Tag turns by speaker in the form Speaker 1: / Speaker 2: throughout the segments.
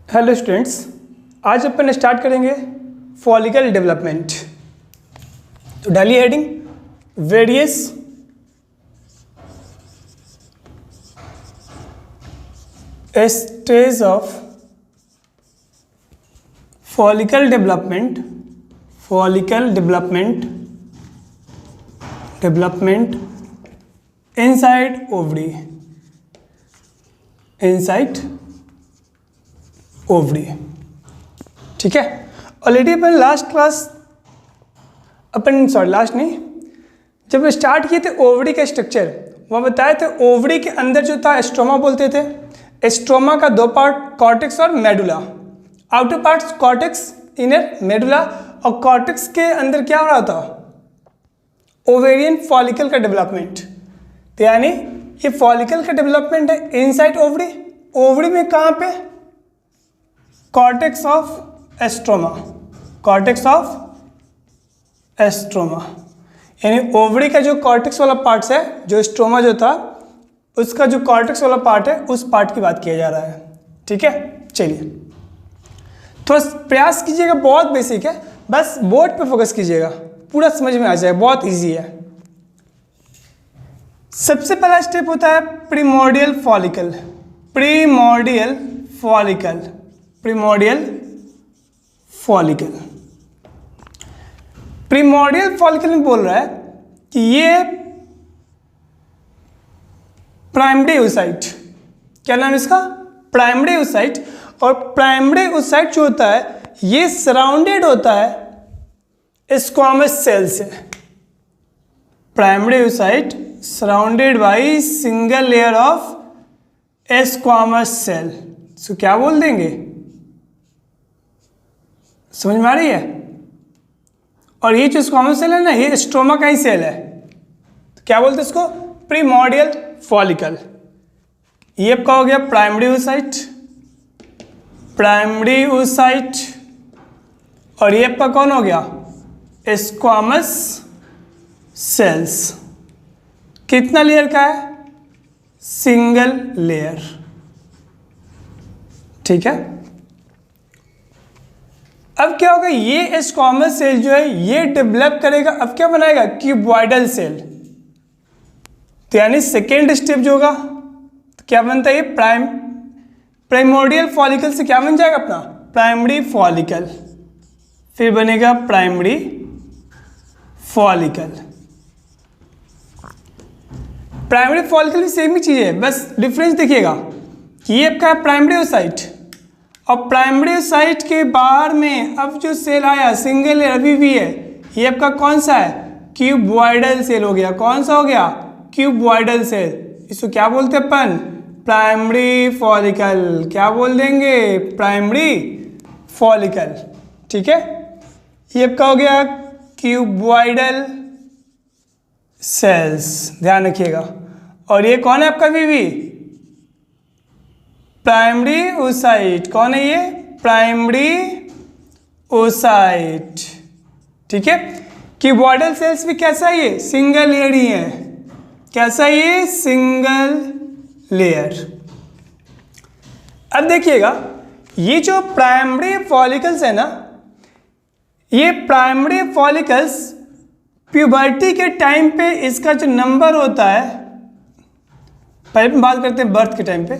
Speaker 1: Hello students, आज अपन start करेंगे follicle development. तो डालिए heading various stage of follicle development inside ovary ठीक है। ऑलरेडी अपन लास्ट नहीं, जब स्टार्ट किए थे ओवरी का स्ट्रक्चर वह बताए थे। ओवरी के अंदर जो था स्ट्रोमा बोलते थे। स्ट्रोमा का दो पार्ट, कॉर्टेक्स और medulla. Outer parts cortex, inner medulla. और कॉर्टेक्स के अंदर क्या हो रहा था? ओवेरियन फॉलिकल का डेवलपमेंट। तो यानी ये फॉलिकल का डेवलपमेंट है इनसाइड ओवरी। ओवरी में कहाँ पे? Cortex of stroma. यानी ओवरी का जो कॉर्टेक्स वाला पार्ट है, जो स्ट्रोमा जो था उसका जो कॉर्टेक्स वाला पार्ट है, उस पार्ट की बात किया जा रहा है। ठीक है, चलिए थोड़ा प्रयास कीजिएगा, बहुत बेसिक है, बस बोर्ड पे फोकस कीजिएगा, पूरा समझ में आ जाएगा, बहुत इजी है। सबसे पहला स्टेप होता है प्रीमोर्डियल फॉलिकल। प्रीमोर्डियल फॉलिकल में बोल रहा है कि ये प्राइमरी oocyte, क्या नाम है इसका? Primary oocyte। और प्राइमरी oocyte जो होता है ये सराउंडेड होता है स्क्वामस सेल से। Primary oocyte surrounded by single layer of squamous cell. So क्या बोल देंगे? समझ में आ रही है? और ये जो स्क्वामस सेल है ना, ये स्ट्रोमा का ही सेल है। तो क्या बोलते हैं इसको? Primordial follicle. ये आपका हो गया प्राइमरी oocyte। और ये आपका कौन हो गया? Squamous sales. कितना लेयर का है? Single layer. ठीक है। अब क्या होगा? ये स्क्वामस सेल जो है ये डेवलप करेगा, अब क्या बनाएगा? Cuboidal cell. तो यानी सेकेंड स्टेप जो होगा तो क्या बनता है? ये प्राइमोर्डियल फॉलिकल से क्या बन जाएगा अपना? Primary follicle. फिर बनेगा प्राइमरी फॉलिकल। प्राइमरी फॉलिकल भी सेम ही चीज है, बस डिफरेंस देखिएगा कि ये आपका प्राइमरी oocyte, और प्राइमरी oocyte के बाहर में अब जो सेल आया सिंगल लेयर अभी भी है, ये आपका कौन सा है? क्यूबॉइडल सेल हो गया। कौन सा हो गया? Cuboidal cell. इसको क्या बोलते हैं अपन? Primary follicle. क्या बोल देंगे? Primary follicle. ठीक है, ये आपका हो गया क्यूबॉइडल सेल्स, ध्यान रखिएगा। और ये कौन है आपका बीवी? Primary oocyte। कौन है ये? Primary oocyte। ठीक है। क्यूबॉइडल सेल्स भी कैसा है? ये सिंगल लेयर ही है। कैसा? ये सिंगल लेयर। अब देखिएगा, ये जो प्राइमरी फॉलिकल्स है ना, ये प्राइमरी फॉलिकल्स प्यूबर्टी के टाइम पे इसका जो नंबर होता है, पहले बात करते हैं बर्थ के टाइम पे।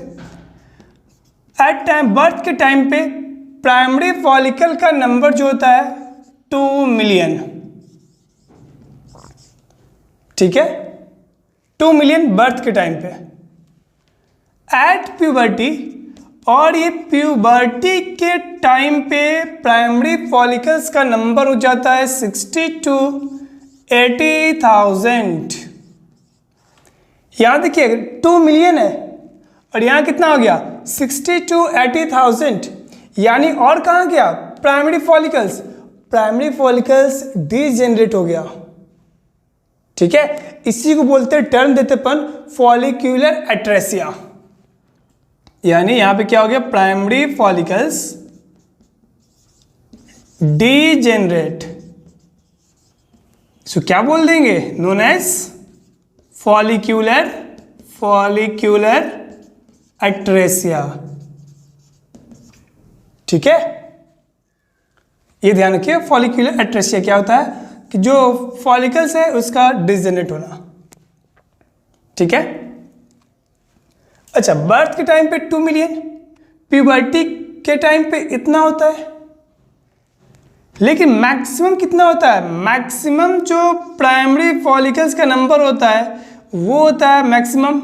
Speaker 1: बर्थ के टाइम पे प्राइमरी फॉलिकल का नंबर जो होता है 2 मिलियन। ठीक है, 2 मिलियन बर्थ के टाइम पे एट प्यूबर्टी। और ये प्यूबर्टी के टाइम पे प्राइमरी फॉलिकल्स का नंबर हो जाता है 60 to 80,000। यहां देखिए 2 मिलियन है और यहां कितना हो गया? 60 to 80,000। यानी और कहां गया? प्राइमरी फॉलिकल्स डीजेनरेट हो गया। ठीक है, इसी को बोलते हैं, टर्म देते अपन फॉलिक्यूलर एट्रेसिया। यानी यहां पे क्या हो गया? Primary follicles degenerate. सो क्या बोल देंगे? Known as follicular atresia. ठीक है, ये ध्यान रखिए। फॉलिकुलर एट्रेसिया क्या होता है कि जो फॉलिकल्स है उसका डिसजेनरेट होना। ठीक है, अच्छा, बर्थ के टाइम पे 2 मिलियन, प्यूबर्टी के टाइम पे इतना होता है, लेकिन मैक्सिमम कितना होता है? मैक्सिमम जो प्राइमरी फॉलिकल्स का नंबर होता है वो होता है maximum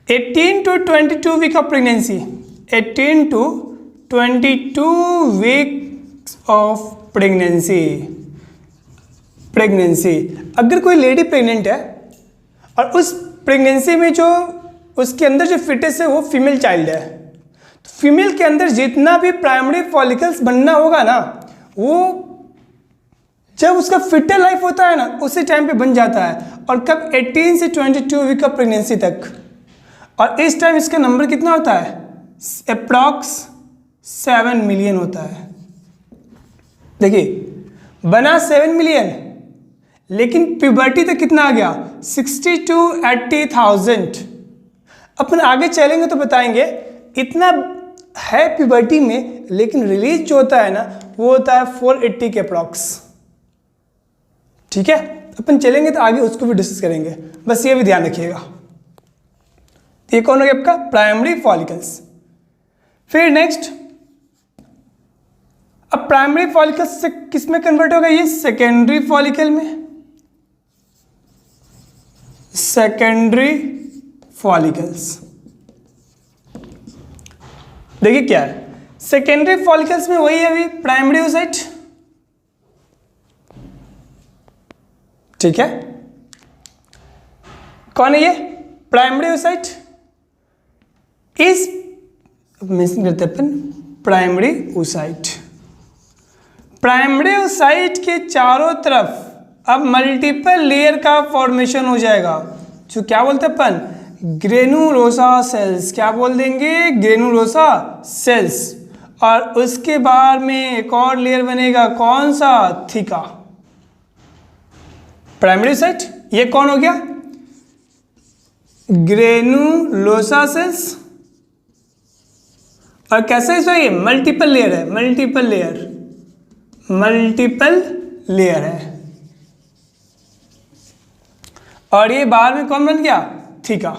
Speaker 1: 18 to 22 week of pregnancy. 18 to 22 weeks of pregnancy. अगर कोई लेडी प्रेग्नेंट है और उस प्रेगनेंसी में जो उसके अंदर जो फिटस है वो फीमेल चाइल्ड है, तो फीमेल के अंदर जितना भी प्राइमरी फॉलिकल्स बनना होगा ना, वो जब उसका फिटल लाइफ होता है ना उसी टाइम पे बन जाता है। और कब? 18 से 22 वीक ऑफ प्रेगनेंसी तक। और इस टाइम इसका नंबर कितना होता है? अप्रॉक्स 7 मिलियन होता है। देखिए, बना 7 मिलियन, लेकिन प्यूबर्टी तक कितना आ गया? 60 to 80,000। अपन आगे चलेंगे तो बताएंगे इतना है प्यूबर्टी में, लेकिन रिलीज जो होता है ना वो होता है 480 के अप्रॉक्स। ठीक है, अपन चलेंगे तो आगे उसको भी डिस्कस करेंगे, बस ये भी ध्यान रखिएगा। ये कौन हो गया आपका? Primary follicles. फिर नेक्स्ट, अब प्राइमरी फॉलिकल्स से किस में कन्वर्ट होगा? ये सेकेंडरी फॉलिकल में। सेकेंडरी फॉलिकल्स देखिए क्या है, सेकेंडरी फॉलिकल्स में वही है अभी प्राइमरी ओसाइट। ठीक है, कौन है ये? Primary oocyte. इस मेंशन करते हैं अपन प्राइमरी ओसाइट। प्राइमरी ओसाइट के चारों तरफ अब मल्टीपल लेयर का फॉर्मेशन हो जाएगा, जो क्या बोलते हैं अपन? Granulosa cells. क्या बोल देंगे? Granulosa cells. और उसके बाद में एक और लेयर बनेगा, कौन सा? थीका। प्राइमरी ओसाइट ये कौन हो गया? Granulosa cells. और कैसे इसमें ये मल्टीपल लेयर है, मल्टीपल लेयर है। और ये बाहर में कौन बन गया? थीका।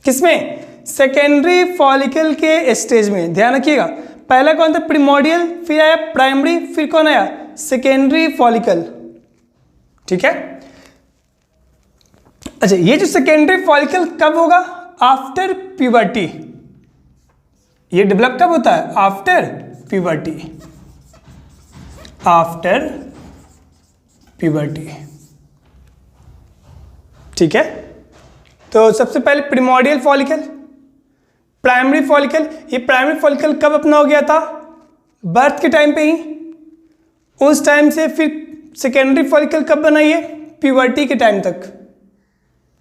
Speaker 1: किसमें? सेकेंडरी फॉलिकल के स्टेज में। ध्यान रखिएगा, पहला कौन था? प्रिमोडियल, फिर आया प्राइमरी, फिर कौन आया? Secondary follicle. ठीक है, अच्छा, ये जो सेकेंडरी फॉलिकल कब होगा? After puberty. ये डेवलप कब होता है? After puberty. After puberty. ठीक है, तो सबसे पहले प्रिमोडियल फॉलिकल, प्राइमरी फॉलिकल। ये प्राइमरी फॉलिकल कब अपना हो गया था? बर्थ के टाइम पे ही। उस टाइम से फिर सेकेंडरी फॉलिकल कब बना? ये प्यूबर्टी के टाइम तक।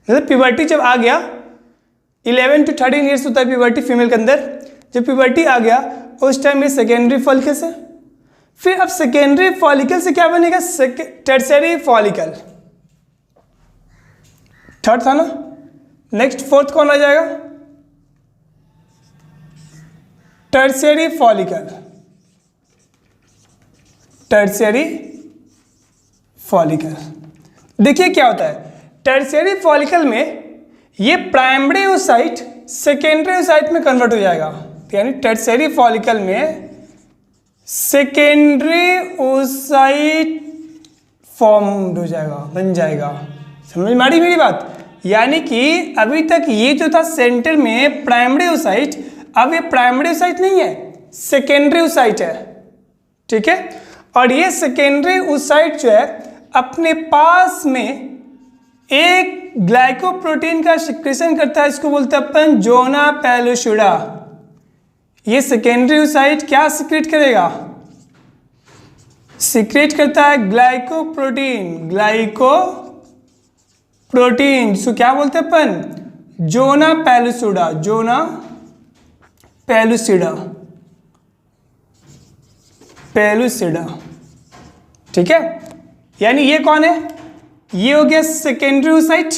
Speaker 1: मतलब प्यूबर्टी जब आ गया, 11 to 13 ईयर्स होता है प्यूबर्टी फीमेल के अंदर। जब प्यूबर्टी आ गया उस टाइम ये सेकेंडरी फॉलिकल से। फिर अब सेकेंडरी फॉलिकल से क्या बनेगा? Tertiary follicle. थर्ड था ना, नेक्स्ट फोर्थ कौन आ जाएगा? Tertiary follicle. टर्शियरी फॉलिकल देखिए क्या होता है, टर्शियरी फॉलिकल में ये प्राइमरी ओसाइट सेकेंडरी ओसाइट में कन्वर्ट हो जाएगा। यानी टर्शियरी फॉलिकल में सेकेंडरी ओसाइट फॉर्म हो जाएगा, बन जाएगा। समझ में आ रही मेरी बात? यानी कि अभी तक ये जो था सेंटर में प्राइमरी ओसाइट, अब ये प्राइमरी ओसाइट नहीं है, सेकेंडरी ओसाइट है। ठीक है, और ये सेकेंडरी ओसाइट जो है अपने पास में एक ग्लाइकोप्रोटीन का सिक्रेशन करता है, इसको बोलते हैं अपन जोना पेलुसिडा। ये सेकेंडरी ओसाइट क्या सिक्रेट करेगा? सिक्रेट करता है ग्लाइकोप्रोटीन। ग्लाइकोप्रोटीन सो क्या बोलते हैं अपन? Zona pellucida. Zona pellucida. Pellucida. ठीक है, यानी ये कौन है? ये हो गया सेकेंडरी ओसाइट।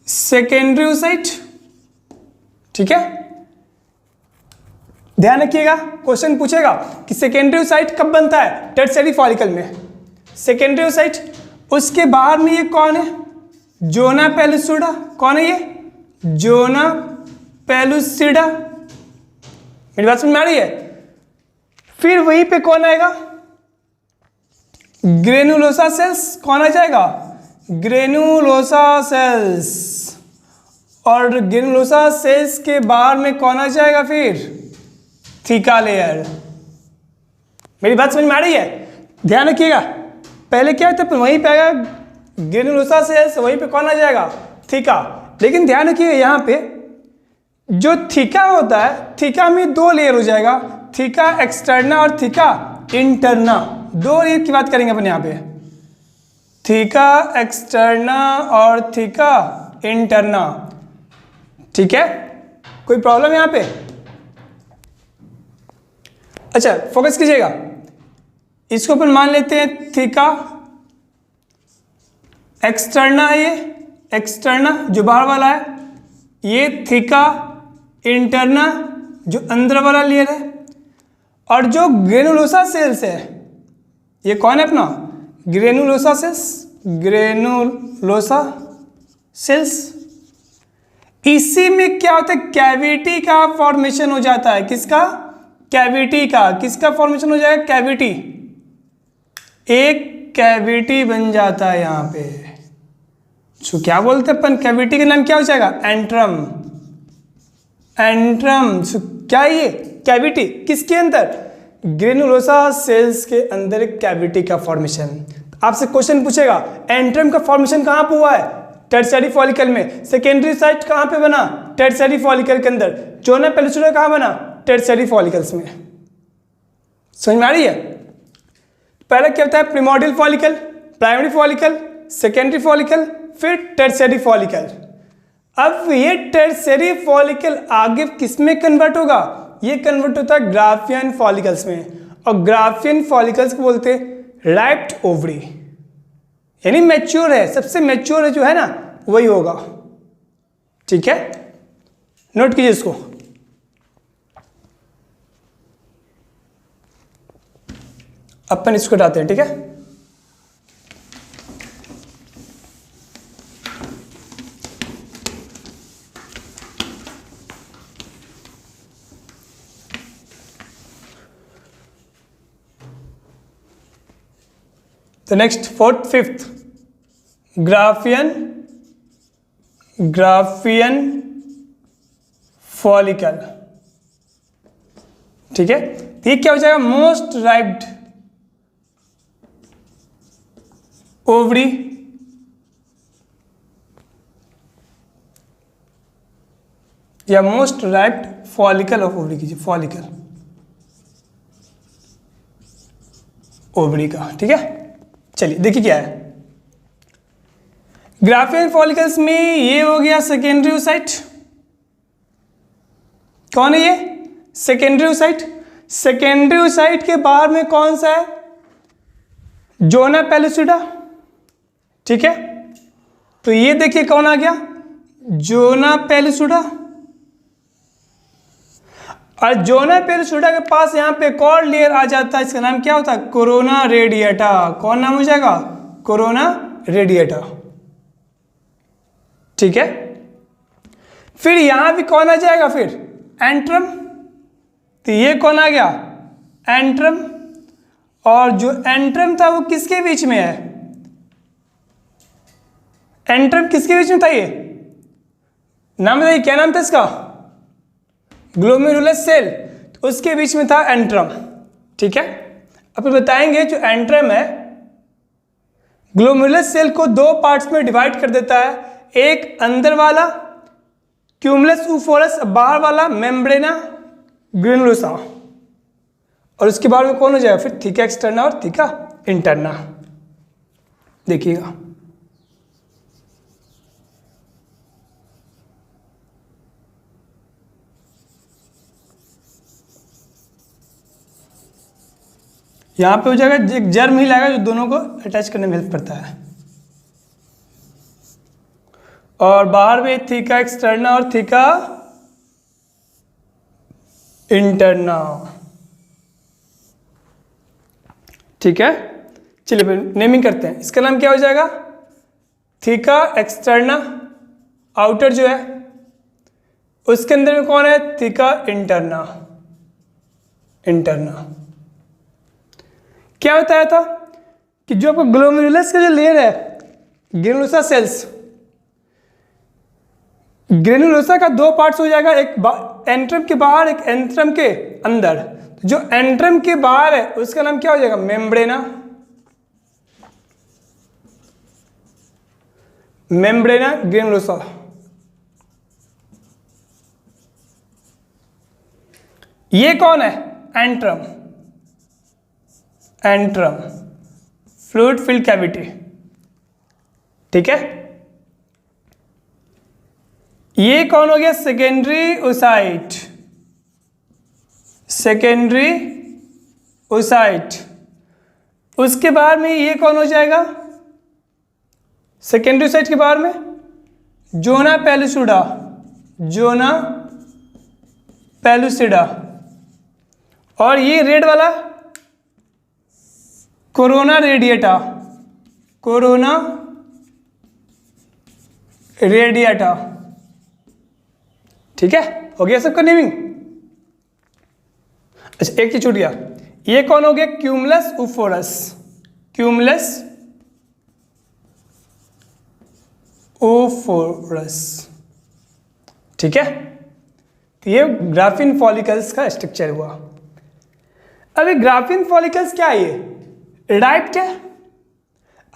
Speaker 1: Secondary oocyte. ठीक है, ध्यान रखिएगा, क्वेश्चन पूछेगा कि सेकेंडरी ओसाइट कब बनता है, टर्शियरी फॉलिकल में। सेकेंडरी ओसाइट, उसके बाहर में ये कौन है, जोना पेलुसिडा। कौन है ये, जोना पेलुसिडा। मेरी बात समझ में आ रही है। फिर वहीं पे कौन आएगा, ग्रेनुलोसा सेल्स। कौन आ जाएगा, ग्रेनुलोसा सेल्स। और ग्रेनुलोसा सेल्स के बाहर में कौन आ जाएगा, फिर थीका लेयर। मेरी बात समझ में आ रही है, ध्यान रखिएगा। पहले क्या था, वहीं पे आएगा ग्रेनुलोसा सेल्स, वहीं पे कौन आ जाएगा, थीका। लेकिन ध्यान रखिएगा यहाँ पे जो थीका होता है, थीका में दो लेयर हो जाएगा, थीका एक्सटर्ना और थीका इंटरना। दो लेयर की बात करेंगे अपन यहाँ पे, थीका एक्सटर्ना और थीका इंटरना। ठीक है, कोई प्रॉब्लम यहाँ पे। अच्छा फोकस कीजिएगा, इसको अपन मान लेते हैं थीका एक्सटर्ना है, ये एक्सटर्ना जो बाहर वाला है, ये थीका इंटरना जो अंदर वाला लेयर है। और जो ग्रेनुलोसा सेल्स है, ये कौन है अपना, ग्रेनुलोसा सेल्स, ग्रेनुलोसा सेल्स। इसी में क्या होता है, कैविटी का फॉर्मेशन हो जाता है। किसका, कैविटी का। किसका फॉर्मेशन हो जाएगा, कैविटी। एक कैविटी बन जाता है यहाँ पे। तो क्या बोलते हैं अपन, कैविटी का नाम क्या हो जाएगा, एंट्रम। एंट्रम क्या है ये, कैविटी। किसके अंदर, ग्रेनुलोसा सेल्स के अंदर एक कैविटी का फॉर्मेशन। आपसे क्वेश्चन पूछेगा एंट्रम का फॉर्मेशन कहाँ पे हुआ है, टर्शियरी फॉलिकल में। सेकेंडरी साइट कहाँ पे बना, टर्शियरी फॉलिकल के अंदर। जोना पेलुसिडा कहाँ बना, टर्शियरी फॉलिकल्स में। समझ में आ रही है। पहले क्या होता है, primordial follicle, primary follicle, secondary follicle, फिर टर्शियरी फॉलिकल। अब ये टर्शियरी फॉलिकल आगे किस में कन्वर्ट होगा, ये कन्वर्ट होता है ग्राफियन फॉलिकल्स में। और ग्राफियन फॉलिकल्स को बोलते हैं राइप्ड ओवरी, यानी मैच्योर है, सबसे मैच्योर है जो है ना, वही होगा। ठीक है, नोट कीजिए इसको। अपन इसको हटाते हैं, ठीक है। तो next fourth fifth, Graafian follicle. ठीक है, ये क्या हो जाएगा, मोस्ट राइप्ड ओवरी या मोस्ट राइप्ड फॉलिकल ऑफ ओवरी कीजिए, फॉलिकल ओवरी का। ठीक है, चलिए देखिए क्या है। ग्राफियन फॉलिकल्स में ये हो गया सेकेंडरी ओसाइट। कौन है ये, सेकेंडरी ओसाइट। सेकेंडरी ओसाइट के बाहर में कौन सा है, जोना पेलुसिडा। ठीक है, तो ये देखिए कौन आ गया, जोना पेलुसिडा। और जोना पेलुसिडा के पास यहाँ पे एक और लेयर आ जाता है, इसका नाम क्या होता है, कोरोना रेडिएटा। कौन नाम हो जाएगा, कोरोना रेडिएटा। ठीक है, फिर यहां भी कौन आ जाएगा, फिर एंट्रम। तो ये कौन आ गया, एंट्रम। और जो एंट्रम था वो किसके बीच में है, एंट्रम किसके बीच में था, ये नाम बताइए, क्या नाम था इसका, ग्लोमेरुलस सेल। तो उसके बीच में था एंट्रम। ठीक है, अब बताएंगे जो एंट्रम है ग्लोमेरुलस सेल को दो पार्ट्स में डिवाइड कर देता है। एक अंदर वाला क्यूमुलस ऊफोरस, बाहर वाला मेम्ब्रेना ग्रेनुलोसा। और उसके बाद में कौन हो जाएगा, फिर थीका एक्सटर्ना और थीका इंटरना। देखिएगा, यहां पे हो जाएगा एक जर्म ही लाएगा जो दोनों को अटैच करने में हेल्प करता है। और बाहर में थीका एक्सटर्ना और थीका इंटरना। ठीक है, चलिए फिर नेमिंग करते हैं। इसका नाम क्या हो जाएगा? थीका एक्सटर्ना, आउटर जो है उसके अंदर में कौन है? Theca interna. इंटरना क्या बताया था कि जो आपका ग्लोमेरुलस का जो लेयर है, ग्रेनुलोसा सेल्स, ग्रेनुलोसा का दो पार्ट्स हो जाएगा, एक एंट्रम के बाहर, एक एंट्रम के अंदर। जो एंट्रम के बाहर है उसका नाम क्या हो जाएगा? मेम्ब्रेना। मेम्ब्रेना ग्रेनुलोसा। ये कौन है? Antrum. Antrum fluid filled cavity. ठीक है, ये कौन हो गया? Secondary oocyte. Secondary oocyte. उसके बाद में ये कौन हो जाएगा? सेकेंडरी ओसाइट के बाहर में जोना पेलुसिडा। Zona pellucida. और ये रेड वाला कोरोना रेडिएटा। Corona radiata. ठीक है, हो गया सबका नेमिंग। अच्छा, एक चीज छूट गया, ये कौन हो गया? क्यूमुलस उफोरस। क्यूमुलस ओफोरस। ठीक है, तो ये ग्राफिन फॉलिकल्स का स्ट्रक्चर हुआ। अब ये ग्राफिन फॉलिकल्स क्या है? ये राइट है।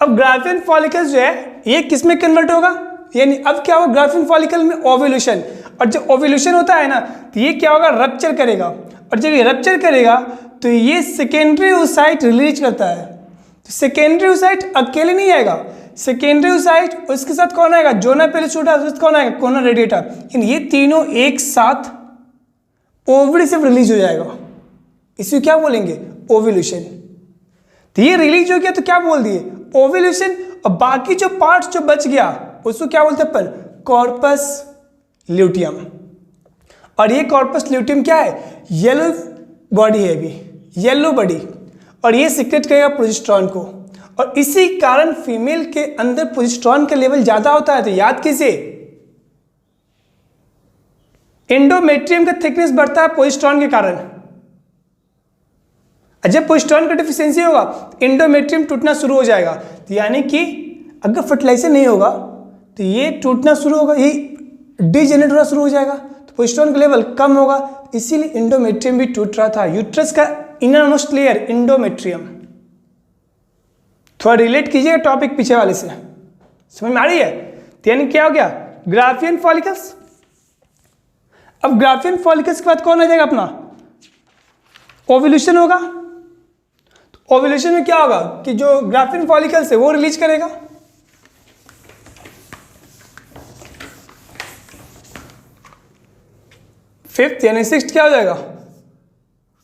Speaker 1: अब ग्राफिन फॉलिकल्स जो है ये किस में कन्वर्ट होगा? यानी अब क्या होगा? ग्राफिन फॉलिकल में ओव्यूलेशन। और जब ओव्यूलेशन होता है ना तो ये क्या होगा? रप्चर करेगा। और जब ये रप्चर करेगा तो ये सेकेंडरी ओसाइट रिलीज करता है। तो सेकेंडरी ओसाइट अकेले नहीं आएगा, सेकेंडरी ओसाइट उसके साथ कौन आएगा? जोना पेलुसिडा, उसके साथ कौन आएगा? Corona radiata. ये तीनों एक साथ ओवरी से रिलीज हो जाएगा। इसे क्या बोलेंगे? ओव्यूलेशन। तो ये रिलीज हो गया तो क्या बोल दिए? ओव्यूलेशन। और बाकी जो पार्ट्स जो बच गया उसको क्या बोलते हैं अपन? Corpus luteum. और ये कॉर्पस ल्यूटियम क्या है? येलो बॉडी है, अभी येलो बॉडी। और ये सीक्रेट करेगा प्रोजेस्टेरॉन को। और इसी कारण फीमेल के अंदर प्रोजेस्टेरॉन का लेवल ज्यादा होता है। तो याद कीजिए, एंडोमेट्रियम का थिकनेस बढ़ता है प्रोजेस्टेरॉन के कारण। जब प्रोजेस्टेरॉन का डिफिशियंसी होगा एंडोमेट्रियम टूटना शुरू हो जाएगा। तो यानी कि अगर फर्टिलाइजर नहीं होगा तो ये टूटना शुरू होगा, ये डिजेनरेट होना शुरू हो जाएगा। तो प्रोजेस्टेरॉन का लेवल कम होगा, इसीलिए एंडोमेट्रियम भी टूट रहा था। यूट्रस का इनर मोस्ट लेयर एंडोमेट्रियम। थोड़ा रिलेट कीजिएगा टॉपिक पीछे वाले से, समझ में आ रही है? तो यानी क्या हो गया? Graafian follicles. अब ग्राफियन फॉलिकल्स के बाद कौन आ जाएगा अपना? ओव्यूलेशन होगा। तो ओव्यूलेशन में क्या होगा कि जो ग्राफियन फॉलिकल्स है वो रिलीज करेगा। फिफ्थ यानी सिक्स्थ क्या हो जाएगा?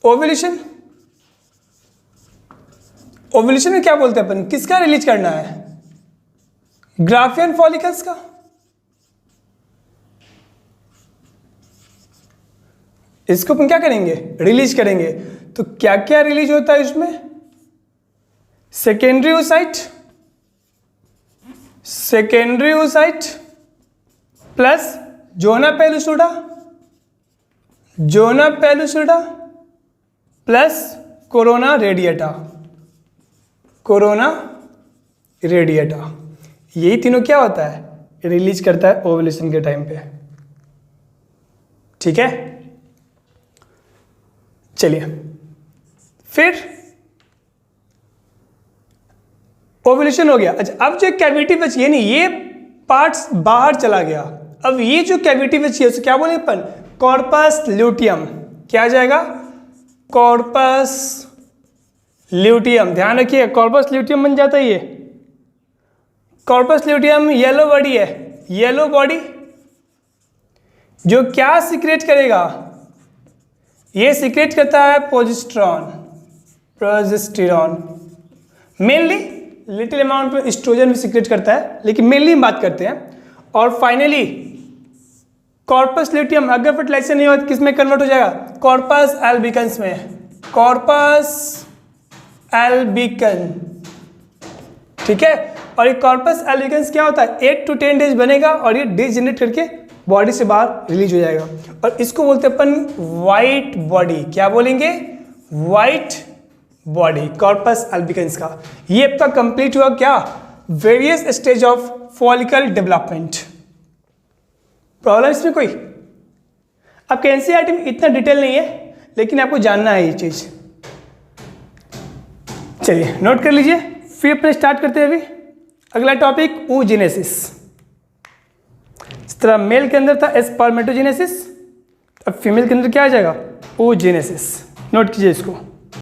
Speaker 1: ओव्यूलेशन। ओव्यूलेशन में क्या बोलते हैं अपन? किसका रिलीज करना है? ग्राफियन फॉलिकल्स का। इसको अपन क्या करेंगे? रिलीज करेंगे। तो क्या क्या रिलीज होता है इसमें? Secondary oocyte, secondary oocyte plus zona pellucida, zona pellucida plus corona radiata, corona radiata. यही तीनों क्या होता है? रिलीज करता है ओव्यूलेशन के टाइम पे। ठीक है, चलिए फिर ओव्यूलेशन हो गया। अच्छा, अब जो कैविटी बची है, ये पार्ट्स बाहर चला गया। अब ये जो कैविटी बची है उसे क्या बोले अपन? Corpus luteum. क्या आ जाएगा? Corpus luteum. ध्यान रखिए, कॉर्पस ल्यूटियम बन जाता है ये। कॉर्पस ल्यूटियम येलो बॉडी है, येलो बॉडी जो क्या सीक्रेट करेगा? ये सीक्रेट करता है progesterone, progesterone mainly, little amount में एस्ट्रोजन भी सीक्रेट करता है, लेकिन मेनली हम बात करते हैं। और फाइनली कॉर्पस ल्यूटियम अगर फर्टिलाइजेशन नहीं हो तो किस में कन्वर्ट हो जाएगा? कॉर्पस एल्बिकन्स में। कॉर्पस एल्बिकन, ठीक है। और ये कॉर्पस एल्बिकन्स क्या होता है? 8 to 10 डेज बनेगा और ये डिजनरेट करके बॉडी से बाहर रिलीज हो जाएगा और इसको बोलते हैं अपन वाइट बॉडी। क्या बोलेंगे? वाइट बॉडी, कॉर्पस एल्बिकन्स का। ये आपका कंप्लीट हुआ क्या? Various stage of follicle development. Problem इसमें कोई? आपके एनसीईआरटी में इतना डिटेल नहीं है लेकिन आपको जानना है ये चीज। चलिए नोट कर लीजिए, फिर अपने स्टार्ट करते हैं अभी अगला टॉपिक, oogenesis। इस तरह मेल के अंदर था स्पर्मेटोजेनेसिस, अब फीमेल के अंदर क्या आ जाएगा? oogenesis। नोट कीजिए इसको।